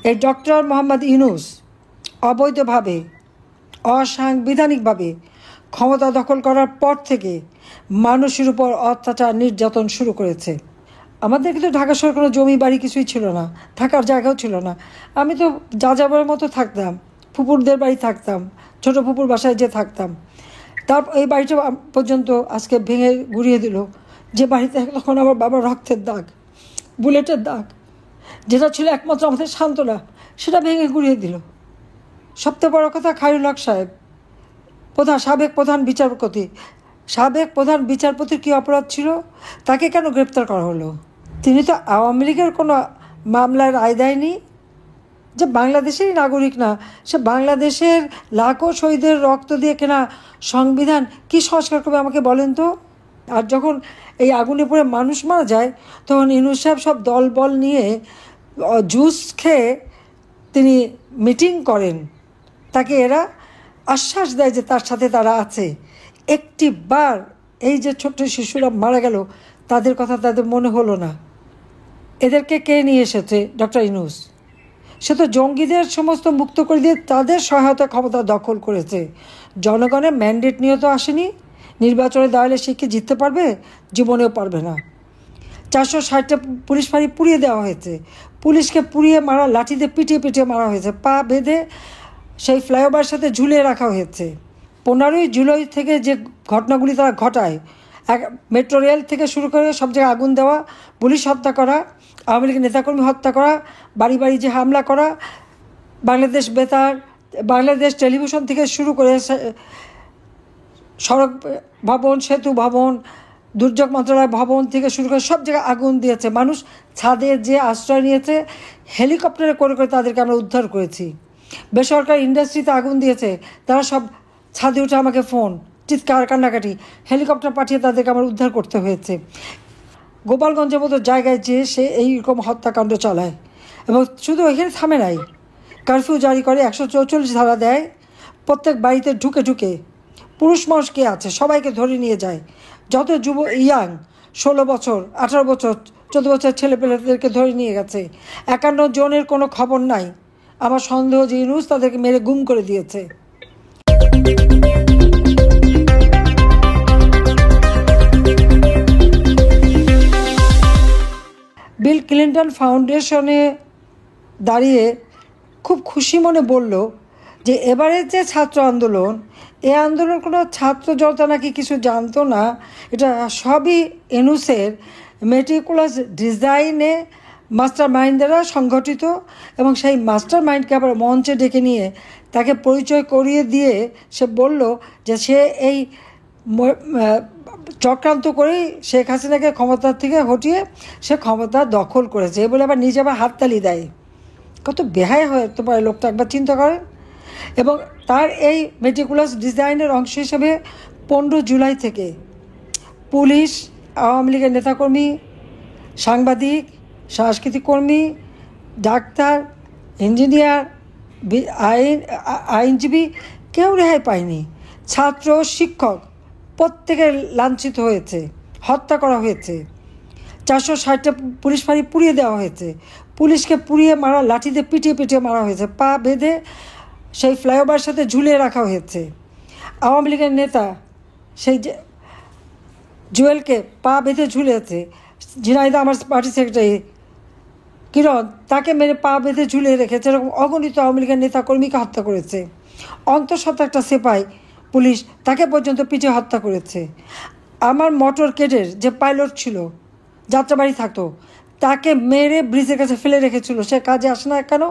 এই ডক্টর মোহাম্মদ ইউনূস অবৈধভাবে অসাংবিধানিকভাবে ক্ষমতা দখল করার পর থেকে মানুষের উপর অত্যাচার নির্যাতন শুরু করেছে। আমাদের কিন্তু ঢাকা শহরে কোনো জমি বাড়ি কিছুই ছিল না, থাকার জায়গাও ছিল না। আমি তো যাযাবরের মতো থাকতাম, ফুপুরদের বাড়ি থাকতাম, ছোট ফুপুর বাসায় যে থাকতাম। তার এই বাড়িটা পর্যন্ত আজকে ভেঙে গুড়িয়ে দিল, যে বাড়িতে তখন আমার বাবার রক্তের দাগ, বুলেটের দাগ, যেটা ছিল একমাত্র আমাদের সান্ত্বনা, সেটা ভেঙে গুড়িয়ে দিল। সবচেয়ে বড় কথা, খায়রুল হক সাহেব সাবেক প্রধান বিচারপতির কী অপরাধ ছিল? তাকে কেন গ্রেপ্তার করা হলো? তিনি তো আওয়ামী লীগের কোনো মামলার রায় দেয়নি, যে বাংলাদেশেরই নাগরিক না, সে বাংলাদেশের লাখো শহীদের রক্ত দিয়ে কেনা সংবিধান কি সংস্কার করবে আমাকে বলেন তো? আর যখন এই আগুনে পড়ে মানুষ মারা যায়, তখন ইউনূস সাহেব সব দলবল নিয়ে জুস খেয়ে তিনি মিটিং করেন। তাকে এরা আশ্বাস দেয় যে তার সাথে তারা আছে। একটি বার এই যে ছোট্ট শিশুরা মারা গেল, তাদের কথা তাদের মনে হলো না। এদেরকে কে নিয়ে এসেছে? ডক্টর ইউনূস। সে তো জঙ্গিদের সমস্ত মুক্ত করে দিয়ে তাদের সহায়তা ক্ষমতা দখল করেছে। জনগণের ম্যান্ডেট নিয়ে তো আসেনি। নির্বাচনে দাঁড়ালে সে কি জিততে পারবে? জীবনেও পারবে না। 460টা পুলিশ ফাঁড়ি পুড়িয়ে দেওয়া হয়েছে। পুলিশকে পুড়িয়ে মারা, লাঠি দিয়ে পিটিয়ে পিটিয়ে মারা হয়েছে, পা বেঁধে সেই ফ্লাইওভারের সাথে ঝুলিয়ে রাখা হয়েছে। 15ই জুলাই থেকে যে ঘটনাগুলি তারা ঘটায়, মেট্রো রেল থেকে শুরু করে সব জায়গায় আগুন দেওয়া, পুলিশ হত্যা করা, আওয়ামী লীগের নেতাকর্মী হত্যা করা, বাড়ি বাড়ি যে হামলা করা, বাংলাদেশ বেতার, বাংলাদেশ টেলিভিশন থেকে শুরু করে সড়ক ভবন, সেতু ভবন, দুর্যোগ মন্ত্রণালয় ভবন থেকে শুরু করে সব জায়গায় আগুন দিয়েছে। মানুষ ছাদে যে আশ্রয় নিয়েছে, হেলিকপ্টারে করে করে তাদেরকে আমরা উদ্ধার করেছি। বেসরকারি ইন্ডাস্ট্রিতে আগুন দিয়েছে, তারা সব ছাদে উঠে আমাকে ফোন, চিৎকার, কান্নাকাটি, হেলিকপ্টার পাঠিয়ে তাদেরকে আমার উদ্ধার করতে হয়েছে। গোপালগঞ্জের মতো জায়গায় যেয়ে সে এইরকম হত্যাকাণ্ড চালায়, এবং শুধু এখানে থামে নাই, কারফিউ জারি করে, 144 ধারা দেয়, প্রত্যেক বাড়িতে ঢুকে ঢুকে পুরুষ মানুষ কে আছে সবাইকে ধরে নিয়ে যায়। যত ইয়াং 16 বছর, 18 বছর, 14 বছর ছেলেপেলেদেরকে ধরে নিয়ে গেছে। 51 জনের কোনো খবর নাই। আমার সন্দেহ যে ইউনূস তাদেরকে মেরে গুম করে দিয়েছে। বিল ক্লিন্টন ফাউন্ডেশনে দাঁড়িয়ে খুব খুশি মনে বলল যে এবারের যে ছাত্র আন্দোলন, এই আন্দোলন কোনো ছাত্র জনতা নাকি কিছু জানতো না, এটা সবই ইউনূসের মেটিকুলাস ডিজাইনে মাস্টার মাইন্ড দ্বারা সংগঠিত। এবং সেই মাস্টার মাইন্ডকে আবার মঞ্চে ডেকে নিয়ে তাকে পরিচয় করিয়ে দিয়ে সে বলল যে সে এই চক্রান্ত করেই শেখ হাসিনাকে ক্ষমতার থেকে হটিয়ে সে ক্ষমতা দখল করেছে, এই বলে আবার নিজে আবার হাততালি দেয়। কত বেহায় হতে পারে লোকটা, একবার চিন্তা করেন। এবং তার এই মেটিকুলাস ডিজাইনের অংশ হিসেবে 15 জুলাই থেকে পুলিশ, আওয়ামী লীগের নেতাকর্মী, সাংবাদিক, সাংস্কৃতিক কর্মী, ডাক্তার, ইঞ্জিনিয়ার, আইনজীবী কেউ রেহাই পায়নি। ছাত্র, শিক্ষক প্রত্যেকের লাঞ্ছিত হয়েছে, হত্যা করা হয়েছে। 460টা পুলিশ ফাঁড়ি পুড়িয়ে দেওয়া হয়েছে। পুলিশকে পুড়িয়ে মারা, লাঠি দিয়ে পিটিয়ে পিটিয়ে মারা হয়েছে, পা বেঁধে সেই ফ্লাইওভারের সাথে ঝুলিয়ে রাখা হয়েছে। আওয়ামী লীগের নেতা সেই জুয়েলকে পা বেঁধে ঝুলিয়েছে। ঝিনাইদা আমার পার্টি সেক্রেটারি কিরণ, তাকে মেরে পা বেঁধে ঝুলিয়ে রেখেছে। এরকম অগণিত আওয়ামী লীগের নেতাকর্মীকে হত্যা করেছে। অন্তঃসত্ত্বা একটা সিপাই পুলিশ, তাকে পর্যন্ত পিটিয়ে হত্যা করেছে। আমার মোটর কেডের যে পাইলট ছিল, যাত্রাবাড়ি থাকতো, তাকে মেরে ব্রিজের কাছে ফেলে রেখেছিল। সে কাজে আসে না কেন,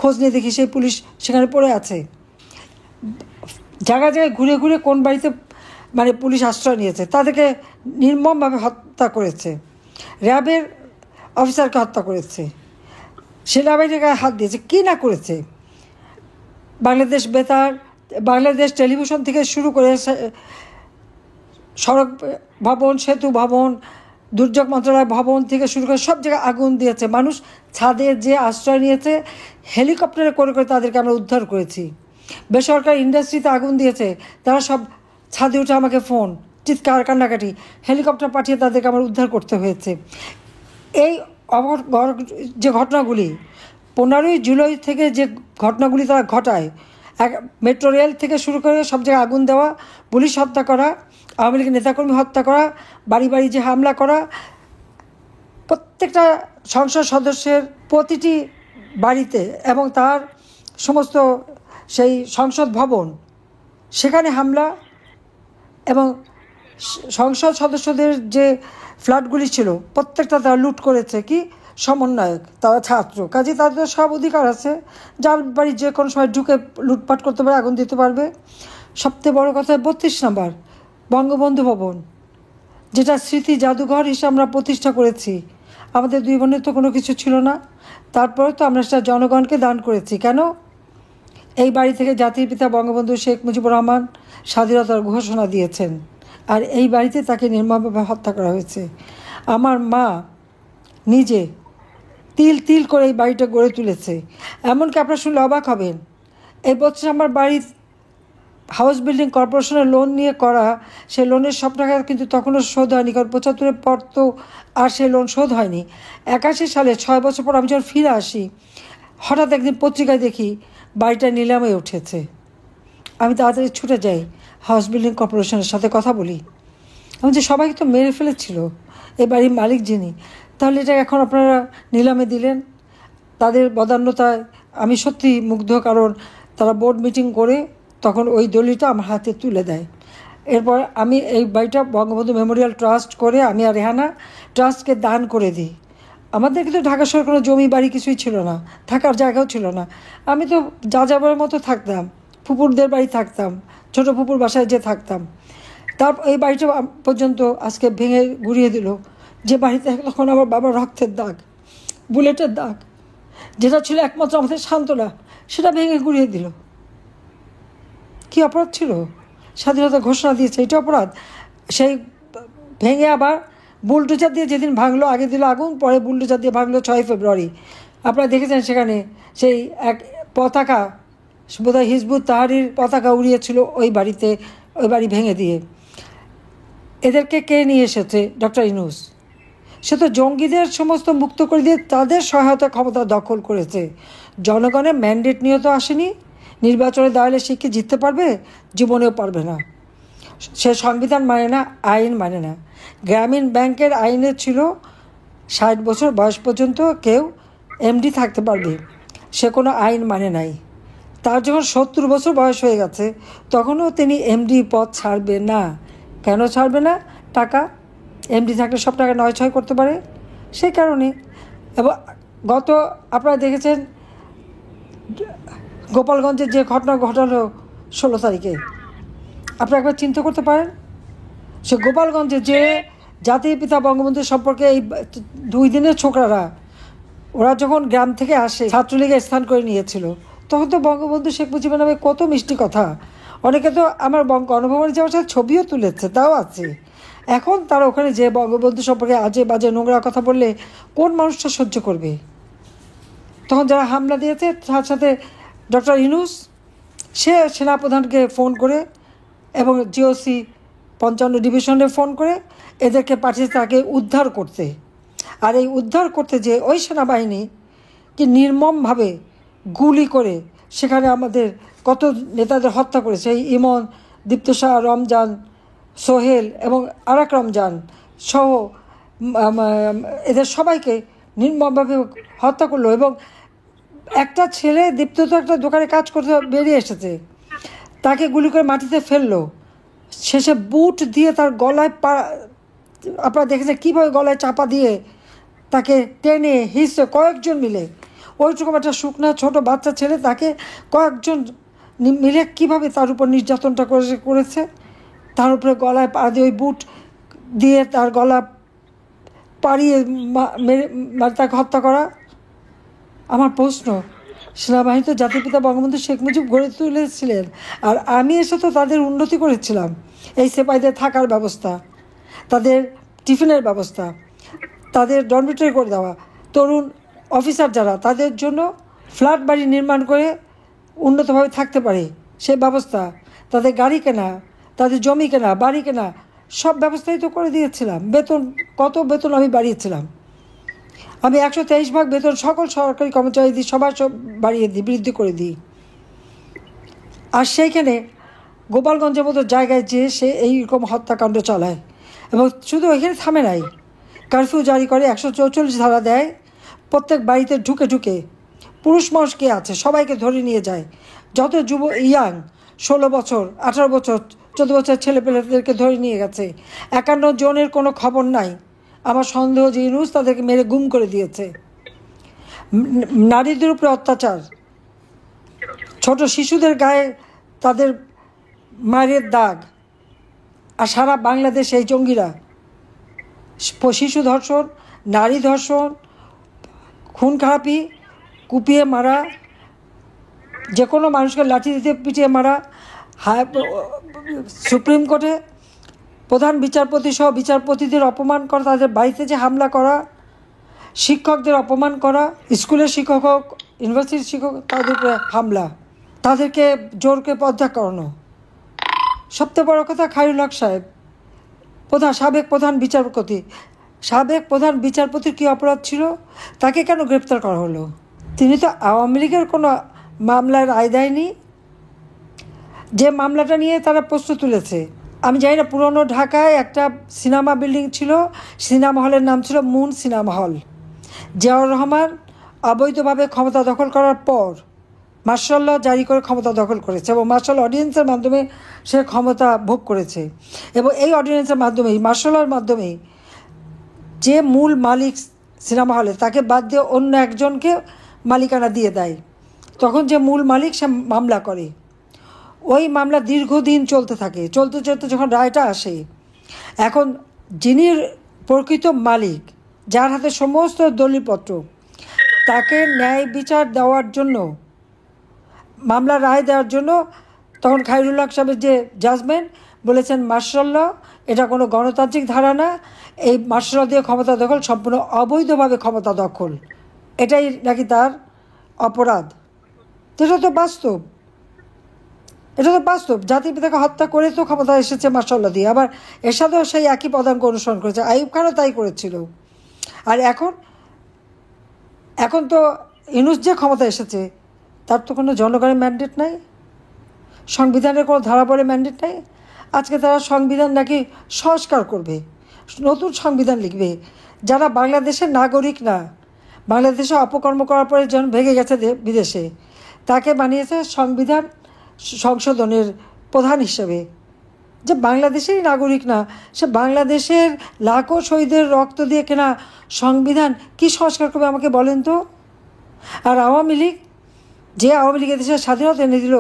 খোঁজ নিয়ে দেখি সেই পুলিশ সেখানে পড়ে আছে। জায়গায় জায়গায় ঘুরে ঘুরে কোন বাড়িতে পুলিশ আশ্রয় নিয়েছে, তাদেরকে নির্মমভাবে হত্যা করেছে। র্যাবের অফিসারকে হত্যা করেছে, সেনাবাহিনীর গায়ে হাত দিয়েছে, কী না করেছে। বাংলাদেশ বেতার, বাংলাদেশ টেলিভিশন থেকে শুরু করে সড়ক ভবন, সেতু ভবন, দুর্যোগ মন্ত্রণালয় ভবন থেকে শুরু করে সব জায়গায় আগুন দিয়েছে। মানুষ ছাদে যে আশ্রয় নিয়েছে, হেলিকপ্টারে করে করে তাদেরকে আমরা উদ্ধার করেছি। বেসরকারি ইন্ডাস্ট্রিতে আগুন দিয়েছে, তারা সব ছাদে উঠে আমাকে ফোন, চিৎকার, কান্নাকাটি, হেলিকপ্টার পাঠিয়ে তাদেরকে আমার উদ্ধার করতে হয়েছে। এই যে ঘটনাগুলি 15 জুলাই থেকে যে ঘটনাগুলি তারা ঘটায়, মেট্রো রেল থেকে শুরু করে সব জায়গায় আগুন দেওয়া, পুলিশ হত্যা করা, আওয়ামী লীগের নেতাকর্মী হত্যা করা, বাড়ি বাড়ি যে হামলা করা, প্রত্যেকটা সংসদ সদস্যের প্রতিটি বাড়িতে এবং তার সমস্ত সেই সংসদ ভবন সেখানে হামলা, এবং সংসদ সদস্যদের যে ফ্ল্যাটগুলি ছিল প্রত্যেকটা তারা লুট করেছে। কি সমন্বয়ক, তারা ছাত্র, কাজে তাদের সব অধিকার আছে, যার বাড়ি যে কোনো সময় ঢুকে লুটপাট করতে পারে, আগুন দিতে পারবে। সবচেয়ে বড় কথা 32 নম্বর বঙ্গবন্ধু ভবন, যেটা স্মৃতি জাদুঘর হিসেবে আমরা প্রতিষ্ঠা করেছি। আমাদের দুই বোনের তো কোনো কিছু ছিল না, তারপরে তো আমরা সেটা জনগণকে দান করেছি। কেন? এই বাড়ি থেকে জাতির পিতা বঙ্গবন্ধু শেখ মুজিবুর রহমান স্বাধীনতার ঘোষণা দিয়েছেন, আর এই বাড়িতে তাকে নির্মমভাবে হত্যা করা হয়েছে। আমার মা নিজে তিল তিল করে এই বাড়িটা গড়ে তুলেছে। এমনকি আপনারা শুনলে অবাক হবেন, এই বছর আমার বাড়ির হাউস বিল্ডিং কর্পোরেশনের লোন নিয়ে করা, সে লোনের সব টাকা কিন্তু তখনও শোধ হয়নি, কারণ 75-এর পর তো আর সে লোন শোধ হয়নি। 81 সালে 6 বছর পর আমি যখন ফিরে আসি, হঠাৎ একদিন পত্রিকায় দেখি বাড়িটা নিলামে উঠেছে। আমি তাড়াতাড়ি ছুটে যাই, হাউস বিল্ডিং কর্পোরেশনের সাথে কথা বলি। আমি যে সবাইকে তো মেরে ফেলেছিল এই বাড়ির মালিক যিনি, তাহলে এটা এখন আপনারা নিলামে দিলেন। তাদের বদান্যতায় আমি সত্যি মুগ্ধ, কারণ তারা বোর্ড মিটিং করে তখন ওই দলিলটা আমার হাতে তুলে দেয়। এরপর আমি এই বাড়িটা বঙ্গবন্ধু মেমোরিয়াল ট্রাস্ট করে আমি আর রেহানা ট্রাস্টকে দান করে দিই। আমাদের কিন্তু ঢাকা শহরে কোনো জমি বাড়ি কিছুই ছিল না, থাকার জায়গাও ছিল না। আমি তো যা যাবার মতো থাকতাম, ফুপুরদের বাড়ি থাকতাম, ছোটো ফুপুর বাসায় যে থাকতাম। তারপর এই বাড়িটা পর্যন্ত আজকে ভেঙে গুড়িয়ে দিল, যে বাড়িতে তখন আমার বাবার রক্তের দাগ, বুলেটের দাগ, যেটা ছিল একমাত্র আমাদের সান্ত্বনা, সেটা ভেঙে গুড়িয়ে দিল। কি অপরাধ ছিল? স্বাধীনতা ঘোষণা দিয়েছে, এটা অপরাধ? সেই ভেঙে আবার বুলডোজার দিয়ে যেদিন ভাঙলো, আগে দিল আগুন, পরে বুলডোজার দিয়ে ভাঙলো 6 ফেব্রুয়ারি। আপনারা দেখেছেন সেখানে সেই এক পতাকা, বোধহয় হিজবুত তাহরির পতাকা উড়িয়েছিল ওই বাড়িতে, ওই বাড়ি ভেঙে দিয়ে। এদেরকে কে নিয়ে এসেছে? ডক্টর ইউনূস। সে তো জঙ্গিদের সমস্ত মুক্ত করে দিয়ে তাদের সহায়তা ক্ষমতা দখল করেছে। জনগণের ম্যান্ডেট নিয়ে তো আসেনি। নির্বাচনে দাঁড়ালে সে কি জিততে পারবে? জীবনেও পারবে না। সে সংবিধান মানে না, আইন মানে না। গ্রামীণ ব্যাংকের আইনে ছিল 60 বছর বয়স পর্যন্ত কেউ এমডি থাকতে পারবে, সে কোনো আইন মানে নাই। তার যখন 70 বছর বয়স হয়ে গেছে, তখনও তিনি এমডি পদ ছাড়বে না। কেন ছাড়বে না? টাকা, এমডি থাকলে সব টাকা নয় ছয় করতে পারে, সেই কারণে। এবং গত আপনারা দেখেছেন গোপালগঞ্জের যে ঘটনা ঘটালো 16 তারিখে, আপনারা একবার চিন্তা করতে পারেন। সে গোপালগঞ্জে যে জাতির পিতা বঙ্গবন্ধু সম্পর্কে এই 2 দিনের ছোকরারা, ওরা যখন গ্রাম থেকে আসে ছাত্রলীগে স্থান করে নিয়েছিল, তখন তো বঙ্গবন্ধু শেখ মুজিবের নামে কত মিষ্টি কথা। অনেকে তো আমার গণভবনে যাওয়ার সাথে ছবিও তুলেছে, তাও আছে। এখন তারা ওখানে যে বঙ্গবন্ধু সম্পর্কে আজে বাজে নোংরা কথা বললে কোন মানুষটা সহ্য করবে? তখন যারা হামলা দিয়েছে, তার সাথে ডক্টর ইউনূস, সে সেনাপ্রধানকে ফোন করে এবং জিওসি 55 ডিভিশনে ফোন করে এদেরকে পাঠিয়েছে তাকে উদ্ধার করতে। আর এই উদ্ধার করতে যে ওই সেনাবাহিনী কি নির্মমভাবে গুলি করে সেখানে আমাদের কত নেতাদের হত্যা করেছে। এই ইমন, দীপ্ত শাহ, রমজান, সোহেল এবং আরাক রমজান সহ এদের সবাইকে নির্মমভাবে হত্যা করলো। এবং একটা ছেলে, দীপ্ত তো একটা দোকানে কাজ করতে বেরিয়ে এসেছে, তাকে গুলি করে মাটিতে ফেললো। শেষে বুট দিয়ে তার গলায় আপনারা দেখেছেন কীভাবে গলায় চাপা দিয়ে তাকে টেনে হিসে কয়েকজন মিলে, ওইরকম একটা শুকনা ছোটো বাচ্চা ছেলে, তাকে কয়েকজন মিলে কীভাবে তার উপর নির্যাতনটা করেছে। তার উপরে গলায় পা দিয়ে ওই বুট দিয়ে তার গলা পাড়িয়ে তাকে হত্যা করা। আমার প্রশ্ন, সেনাবাহিনী তো জাতির পিতা বঙ্গবন্ধু শেখ মুজিব গড়ে তুলেছিলেন, আর আমি এসে তো তাদের উন্নতি করেছিলাম। এই সেপাইদের থাকার ব্যবস্থা, তাদের টিফিনের ব্যবস্থা, তাদের ডরমিটরি করে দেওয়া, তরুণ অফিসার যারা, তাদের জন্য ফ্ল্যাট বাড়ি নির্মাণ করে উন্নতভাবে থাকতে পারে সে ব্যবস্থা, তাদের গাড়ি কেনা, তাদের জমি কেনা, বাড়ি কেনা, সব ব্যবস্থাই তো করে দিয়েছিলাম। বেতন, কত বেতন আমি বাড়িয়েছিলাম। আমি 123 ভাগ বেতন সকল সরকারি কর্মচারীদের সবার সব বাড়িয়ে দিই, বৃদ্ধি করে দিই। আর সেইখানে গোপালগঞ্জের মতো জায়গায় যেয়ে সে এইরকম হত্যাকাণ্ড চালায় এবং শুধু এখানে থামে নাই, কারফিউ জারি করে, 144 ধারা দেয়, প্রত্যেক বাড়িতে ঢুকে ঢুকে পুরুষ মানুষ কে আছে সবাইকে ধরে নিয়ে যায়। যত ইয়াং 16 বছর 18 বছর 14 বছর ছেলেপেলেদেরকে ধরে নিয়ে গেছে। 51 জনের কোনো খবর নাই। আমার সন্দেহ যে ইউনূস তাদেরকে মেরে গুম করে দিয়েছে। নারীদের উপরে অত্যাচার, ছোট শিশুদের গায়ে তাদের মায়ের দাগ, আর সারা বাংলাদেশ এই জঙ্গিরা শিশু ধর্ষণ, নারী ধর্ষণ, খুন খারাপি, কুপিয়ে মারা, যে কোনো মানুষকে লাঠি দিতে পিটিয়ে মারা, সুপ্রিম কোর্টে প্রধান বিচারপতি সহ বিচারপতিদের অপমান করা, তাদের বাড়িতে যে হামলা করা, শিক্ষকদের অপমান করা, স্কুলের শিক্ষক হোক ইউনিভার্সিটির শিক্ষক তাদের উপরে হামলা, তাদেরকে জোরকে পর্দা করানো। সবচেয়ে বড় কথা, খায়রুল হক সাহেব সাবেক প্রধান বিচারপতির কী অপরাধ ছিল? তাকে কেন গ্রেপ্তার করা হলো? তিনি তো আওয়ামী লীগের কোনো মামলার রায় দেয়নি, যে মামলাটা নিয়ে তারা প্রশ্ন তুলেছে। আমি জানি না, পুরনো ঢাকায় একটা সিনেমা বিল্ডিং ছিল, সিনেমা হলের নাম ছিল moon cinema hall. Ziaur Rahman অবৈধভাবে ক্ষমতা দখল করার পর মার্শাল ল জারি করে ক্ষমতা দখল করেছে এবং মার্শাল অর্ডিন্যান্সের মাধ্যমে সে ক্ষমতা ভোগ করেছে। এবং এই অর্ডিন্যান্সের মাধ্যমেই, মার্শাল লর মাধ্যমেই, যে মূল মালিক সিনেমা হলে তাকে বাদ দিয়ে অন্য একজনকে মালিকানা দিয়ে দেয়। তখন যে মূল মালিক সে মামলা করে, ওই মামলা দীর্ঘদিন চলতে থাকে। চলতে যখন রায়টা আসে, এখন যিনি প্রকৃত মালিক, যার হাতে সমস্ত দলিলপত্র, তাকে ন্যায় বিচার দেওয়ার জন্য, মামলা রায় দেওয়ার জন্য, তখন খায়রুল হক সাহেবের যে জাজমেন্ট বলেছেন মার্শাল ল এটা কোনো গণতান্ত্রিক ধারা না, এই মার্শাল ল দিয়ে ক্ষমতা দখল সম্পূর্ণ অবৈধভাবে ক্ষমতা দখল, এটাই নাকি তার অপরাধ। এটা তো বাস্তব, জাতির পিতাকে হত্যা করে তো ক্ষমতা এসেছে মার্শাল ল দিয়ে। আবার এরশাদও সেই একই পদাঙ্ক অনুসরণ করেছে, আইয়ুব খানও তাই করেছিল। আর এখন তো ইউনূস যে ক্ষমতা এসেছে তার তো কোনো জনগণের ম্যান্ডেট নাই, সংবিধানের কোনো ধারাবলে ম্যান্ডেট নাই। আজকে তারা সংবিধান নাকি সংস্কার করবে, নতুন সংবিধান লিখবে। যারা বাংলাদেশের নাগরিক না, বাংলাদেশে অপকর্ম করার পরে যখন ভেগে গেছে বিদেশে, তাকে বানিয়েছে সংবিধান সংশোধনের প্রধান হিসেবে। যে বাংলাদেশেরই নাগরিক না, সে বাংলাদেশের লাখো শহীদের রক্ত দিয়ে কেনা সংবিধান কি সংস্কার করবে আমাকে বলেন তো? আর আওয়ামী লীগ, যে আওয়ামী লীগের দেশের স্বাধীনতা এনে দিল,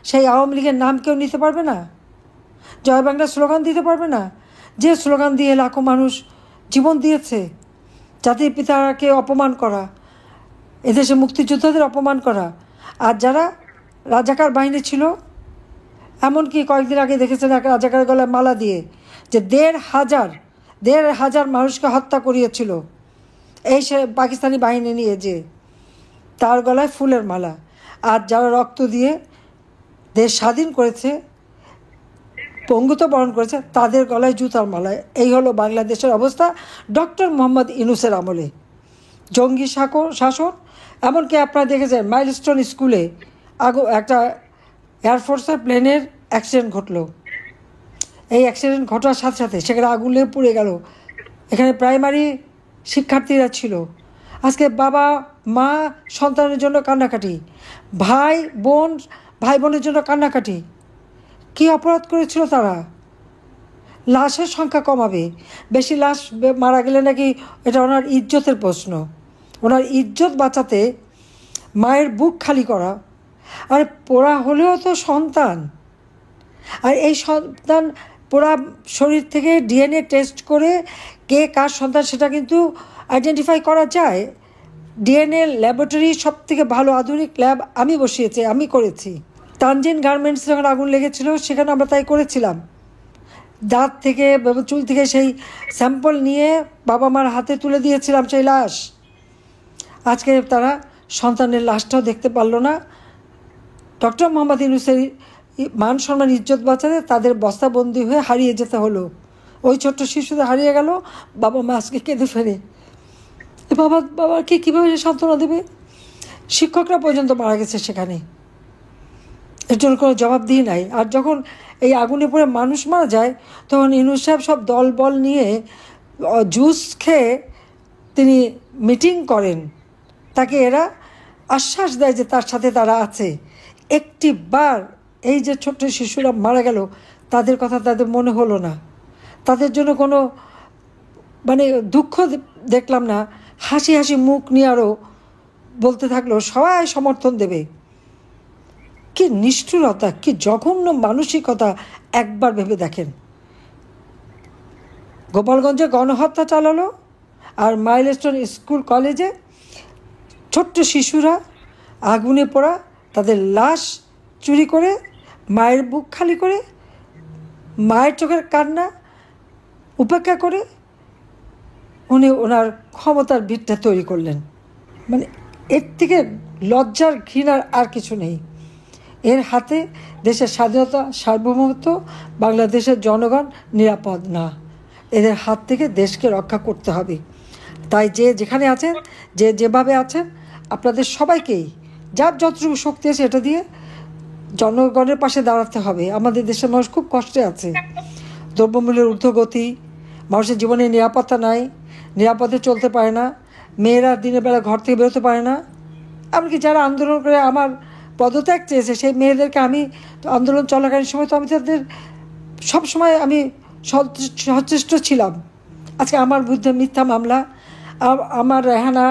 সেই আওয়ামী লীগের নাম কেউ নিতে পারবে না, জয় বাংলা স্লোগান দিতে পারবে না, যে স্লোগান দিয়ে লাখো মানুষ জীবন দিয়েছে। জাতির পিতাকে অপমান করা, এদেশে মুক্তিযোদ্ধাদের অপমান করা, আর যারা রাজাকার বাহিনী ছিল, এমনকি কয়েকদিন আগে দেখেছেন এক রাজাকার গলায় মালা দিয়ে যে 1,500 মানুষকে হত্যা করিয়েছিল এই সে পাকিস্তানি বাহিনী নিয়ে, যে তার গলায় ফুলের মালা। আর যারা রক্ত দিয়ে দেশ স্বাধীন করেছে, পঙ্গুত্ব বরণ করেছে, তাদের গলায় জুতার মালা। এই হলো বাংলাদেশের অবস্থা ডক্টর মোহাম্মদ ইউনূসের আমলে। জঙ্গি শাসন, এমনকি আপনারা দেখেছেন মাইলস্টোন স্কুলে একটা এয়ারফোর্সের প্লেনের অ্যাক্সিডেন্ট ঘটলো। এই অ্যাক্সিডেন্ট ঘটার সাথে সাথে সেখানে আগুন লেগে পুড়ে গেল। এখানে প্রাইমারি শিক্ষার্থীরা ছিল। আজকে বাবা মা সন্তানের জন্য কান্নাকাটি, ভাই বোনের জন্য কান্নাকাটি। কী অপরাধ করেছিল তারা? লাশের সংখ্যা কমাবে, বেশি লাশ মারা গেলে নাকি এটা ওনার ইজ্জতের প্রশ্ন। ওনার ইজ্জত বাঁচাতে মায়ের বুক খালি করা। আর পোড়া হলেও তো সন্তান, আর এই সন্তান পোড়া শরীর থেকে ডিএনএ টেস্ট করে কে কার সন্তান সেটা কিন্তু আইডেন্টিফাই করা যায়। ডিএনএ ল্যাবরেটরি সব থেকে ভালো আধুনিক ল্যাব আমি বসিয়েছি, আমি করেছি। তানজিন গার্মেন্টস যখন আগুন লেগেছিল সেখানে আমরা তাই করেছিলাম। দাঁত থেকে চুল থেকে সেই স্যাম্পল নিয়ে বাবা মার হাতে তুলে দিয়েছিলাম সেই লাশ। আজকে তারা সন্তানের লাশটাও দেখতে পারলো না। ডক্টর মোহাম্মদ ইউনূসের মান সম্মান ইজ্জত বাঁচাতে তাদের বস্তাবন্দি হয়ে হারিয়ে যেতে হলো। ওই ছোট্ট শিশুদের হারিয়ে গেল, বাবা মা আজকে কেঁদে ফেরে। বাবাকে কীভাবে সান্ত্বনা দেবে? শিক্ষকরা পর্যন্ত মারা গেছে সেখানে, এর জন্য কোনো জবাবদিহি নাই। আর যখন এই আগুনে পড়ে মানুষ মারা যায়, তখন ইউনূস সাহেব সব দলবল নিয়ে জুস খেয়ে তিনি মিটিং করেন। তাকে এরা আশ্বাস দেয় যে তার সাথে তারা আছে। একটি বার এই যে ছোট্ট শিশুরা মারা গেল, তাদের কথা তাদের মনে হলো না, তাদের জন্য কোনো দুঃখ দেখলাম না। হাসি হাসি মুখ নিয়ে আরও বলতে থাকলো সবাই সমর্থন দেবে। কি নিষ্ঠুরতা, কি জঘন্য মানসিকতা একবার ভেবে দেখেন। গোপালগঞ্জে গণহত্যা চালালো, আর মাইলস্টোন স্কুল কলেজে ছোট্ট শিশুরা আগুনে পোড়া, তাদের লাশ চুরি করে, মায়ের বুক খালি করে, মায়ের চোখের কান্না উপেক্ষা করে উনি ওনার ক্ষমতার ভিতটা তৈরি করলেন। এর থেকে লজ্জার ঘৃণার আর কিছু নেই। এর হাতে দেশের স্বাধীনতা, সার্বভৌমত্ব, বাংলাদেশের জনগণ নিরাপদ না। এদের হাত থেকে দেশকে রক্ষা করতে হবে। তাই যে যেখানে আছেন, যে যেভাবে আছেন, আপনাদের সবাইকেই যার যতটুকু শক্তি আছে এটা দিয়ে জনগণের পাশে দাঁড়াতে হবে। আমাদের দেশের মানুষ খুব কষ্টে আছে। দ্রব্যমূল্যের ঊর্ধ্বগতি, মানুষের জীবনে নিরাপত্তা নাই, নিরাপদে চলতে পারে না, মেয়েরা দিনের বেলা ঘর থেকে বেরোতে পারে না। এমনকি যারা আন্দোলন করে আমার পদত্যাগ চেয়েছে, সেই মেয়েদেরকে আমি আন্দোলন চলাকালীন সময় তো আমি তাদের সবসময় আমি সচেষ্ট ছিলাম। আজকে আমার বিরুদ্ধে মিথ্যা মামলা, আমার রেহানা,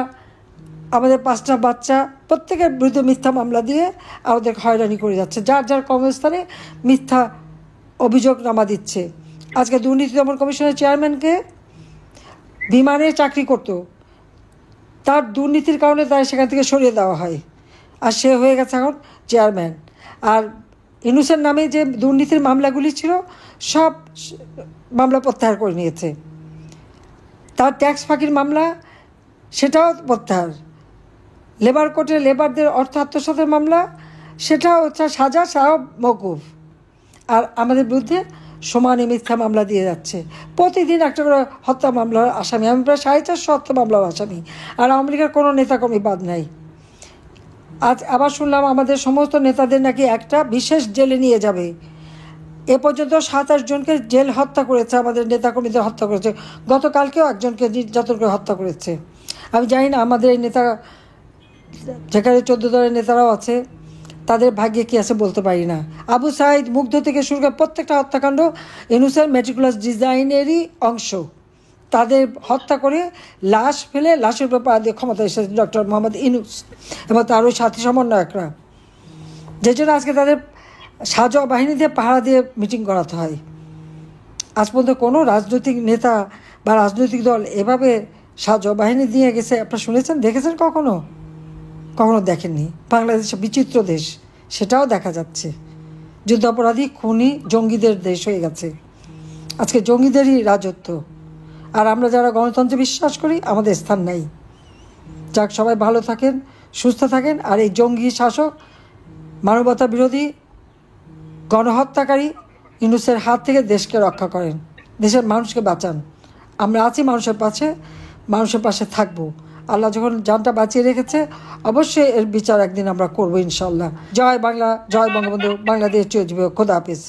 আমাদের 5টা বাচ্চা, প্রত্যেকের বিরুদ্ধে মিথ্যা মামলা দিয়ে আমাদের হয়রানি করে যাচ্ছে। যার যার কর্মস্থানে মিথ্যা অভিযোগ নামা দিচ্ছে। আজকে দুর্নীতি দমন কমিশনের চেয়ারম্যানকে বিমানে চাকরি করতো, তার দুর্নীতির কারণে তাই সেখান থেকে সরিয়ে দেওয়া হয়, আর সে হয়ে গেছে এখন চেয়ারম্যান। আর ইউনূসের নামে যে দুর্নীতির মামলাগুলি ছিল সব মামলা প্রত্যাহার করে নিয়েছে। তার ট্যাক্স ফাঁকির মামলা, সেটাও প্রত্যাহার। লেবার কোর্টে লেবারদের অর্থ আত্মসাতের মামলা, সেটাও সাজা সাও মওকুফ। আর আমাদের বিরুদ্ধে সমানে মিথ্যা মামলা দিয়ে যাচ্ছে। প্রতিদিন একটা করে হত্যা মামলার আসামি, আমি প্রায় 450 হত্যা মামলার আসামি। আর আওয়ামী লীগের কোনো নেতাকর্মী বাদ নাই। আজ আবার শুনলাম আমাদের সমস্ত নেতাদের নাকি একটা বিশেষ জেলে নিয়ে যাবে। এ পর্যন্ত 27 জনকে জেল হত্যা করেছে, আমাদের নেতাকর্মীদের হত্যা করেছে। গতকালকেও একজনকে নির্যাতন করে হত্যা করেছে। আমি জানি না আমাদের এই নেতা, যেখানে 14 দলের নেতারাও আছে, তাদের ভাগ্যে কী আছে বলতে পারি না। আবু সাইদ, মুগ্ধ থেকে শুরু করে প্রত্যেকটা হত্যাকাণ্ড ইউনূসের মেটিকুলাস ডিজাইনেরই অংশ। তাদের হত্যা করে লাশ ফেলে লাশের ব্যাপার দিয়ে ক্ষমতা এসেছে ডক্টর মোহাম্মদ ইউনূস এবং তার ওই সাথী সমন্বয়করা, যে জন্য আজকে তাদের সাজোয়া বাহিনী দিয়ে পাহারা দিয়ে মিটিং করাতে হয়। আজ পর্যন্ত কোনো রাজনৈতিক নেতা বা রাজনৈতিক দল এভাবে সাজোয়া বাহিনী দিয়ে গেছে আপনারা শুনেছেন, দেখেছেন কখনো? কখনো দেখেননি। বাংলাদেশ বিচিত্র দেশ, সেটাও দেখা যাচ্ছে। যুদ্ধাপরাধী, খুনি, জঙ্গিদের দেশ হয়ে গেছে। আজকে জঙ্গিদেরই রাজত্ব। আর আমরা যারা গণতন্ত্রে বিশ্বাস করি, আমাদের স্থান নাই। যাক, সবাই ভালো থাকেন, সুস্থ থাকেন। আর এই জঙ্গি শাসক, মানবতা বিরোধী, গণহত্যাকারী ইউনূসের হাত থেকে দেশকে রক্ষা করেন, দেশের মানুষকে বাঁচান। আমরা আছি মানুষের পাশে থাকবো। আল্লাহ যখন জানটা বাঁচিয়ে রেখেছে, অবশ্যই এর বিচার একদিন আমরা করবো ইনশাল্লাহ। জয় বাংলা, জয় বঙ্গবন্ধু, বাংলাদেশ চিরজীবী হোক। খোদা হাফেজ।